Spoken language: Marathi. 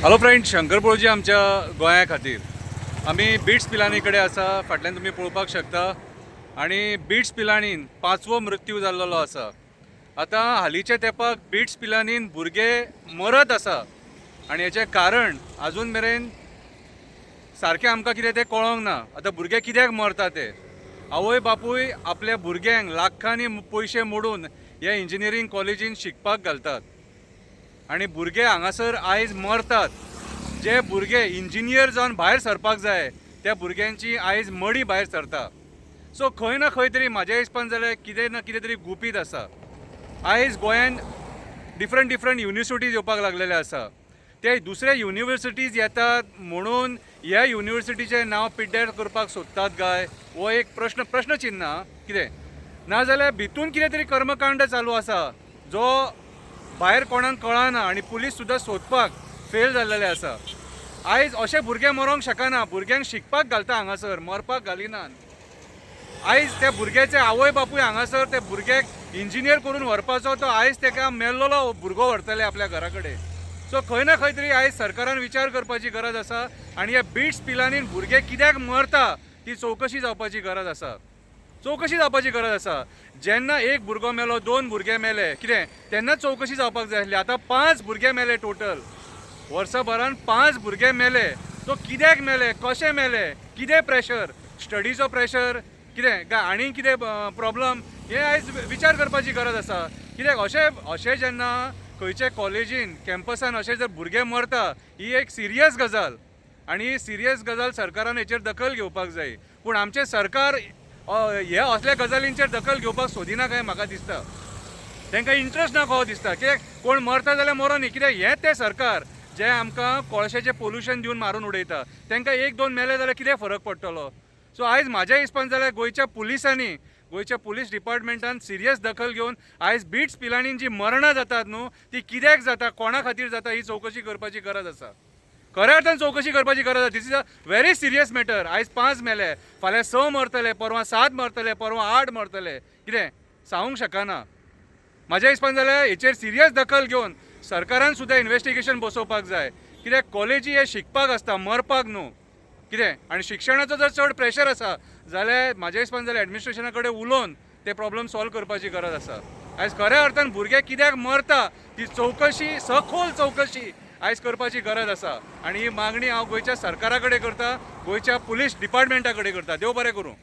हॅलो फ्रेंड, शंकर पळोवची आमच्या गोंया खातीर आमी बिट्स पिलानी कडेन आसा. फाटल्यान तुमी पळोवपाक शकता आनी बिट्स पिलानीन 5वो मृत्यू जाल्लो आसा. आतां हालींच्या तेंपाक बिट्स पिलानीन भुरगे मरत आसा आनी हेचें कारण आजून मेरेन सारकें आमकां कितें तें कळोंक ना. आतां भुरगे कित्याक मरता ते, आवय बापूय आपल्या भुरग्यांक लाखांनी पयशे मोडून हे इंजिनियरींग कॉलेजीन शिकपाक घालतात आनी भुरगे हांगासर आयज मरतात. जे भुरगे इंजिनियर जावन भायर सरपाक जाय त्या भुरग्यांची आयज मडी भायर सरता. सो खंय ना खंय तरी म्हाज्या हिसपान जाल्यार कितें ना कितें तरी गुपीत आसा. आयज गोंयान डिफरंट युनिवर्सिटीज येवपाक लागलेले आसा. ते दुसऱ्या युनिवर्सिटीज येतात म्हणून ह्या युनिवर्सिटीचें नांव पिड्ड्यार करपाक सोदतात काय, हो एक प्रश्नचिन्ह कितें नाजाल्यार भितून कितें तरी कर्मकांड चालू आसा जो भायर कोणाक कळना आनी पुलीस सुद्दां सोदपाक फेल जाल्लेले आसा. आयज अशे भुरगे मरोंक शकना. भुरग्यांक शिकपाक घालता हांगासर, मरपाक घालिनात. आयज त्या भुरग्याचे आवय बापूय हांगासर ते भुरग्याक इंजिनियर करून व्हरपाचो, तो आयज ताका मेल्लोलो भुरगो व्हरतले आपल्या घरा कडेन. सो खंय ना खंय तरी आयज सरकारान विचार करपाची गरज आसा आनी ह्या बिट्स पिलांनीन भुरगे कित्याक मरता ती चवकशी जावपाची गरज आसा. चवकशी जावपाची गरज आसा. जेन्ना एक भुरगो मेलो, दोन भुरगे मेले कितें तेन्ना चवकशी जावपाक जाय आसली. आतां 5 भुरगे मेले टोटल. वर्सभरान 5 भुरगे मेले. तो कित्याक मेले, कशे मेले, कितें प्रेशर, स्टडीचो प्रेशर कितें काय आनी कितें प्रॉब्लम, हे आयज विचार करपाची गरज आसा. कित्याक अशें जेन्ना खंयचे कॉलेजीन कॅम्पसान अशे जर भुरगे मरता ही एक सिरियस गजाल आनी सिरियस गजाल सरकारान हेचेर दखल घेवपाक जाय. पूण आमचें सरकार हे असल्या गजालींचेर दखल घेवपाक सोदिना काय म्हाका दिसता. तांकां इंट्रस्ट ना कसो दिसता. कित्याक कोण मरता जाल्यार मरो न्ही. कित्याक हें तें सरकार जे आमकां कोळशाचें पोल्युशन दिवन मारून उडयता. तांकां एक दोन मेले जाल्यार कितें फरक पडटलो. सो आयज म्हाज्या हिसपान जाल्यार गोंयच्या पुलिसांनी, गोंयच्या पुलीस डिपार्टमेंटान सिरियस दखल घेवन आयज बिट्स पिलांनीन जी मरणां जातात न्हू ती कित्याक जाता, कोणा खातीर जाता ही चवकशी करपाची गरज आसा. खऱ्या अर्थान चवकशी करपाची गरज आसा. This is a very serious matter. आयज 5 मेले, फाल्यां 6 मरतले, परवां 7 मरतले, परवां 8 मरतले. कितें सांगूंक शकना. म्हाज्या हिसपान जाल्यार हेचेर सिरियस दखल घेवन सरकारान सुद्दां इन्व्हेस्टिगेशन बसोवपाक जाय. कित्याक कॉलेजी हे शिकपाक आसता, मरपाक न्हू. कितें आनी शिक्षणाचो जर चड प्रेशर आसा जाल्यार म्हाज्या हिसपान जाल्यार एडमिनिस्ट्रेशना कडेन उलोवन ते प्रॉब्लेम सॉल्व करपाची गरज आसा. आयज खऱ्या अर्थान भुरगे कित्याक मरता ती चवकशी, सखोल चवकशी आयज करपाची गरज आसा. आनी ही मागणी हांव गोंयच्या सरकारा कडेन करता, गोंयच्या पुलीस डिपार्टमेंटा कडेन करता. देव बरें करूं.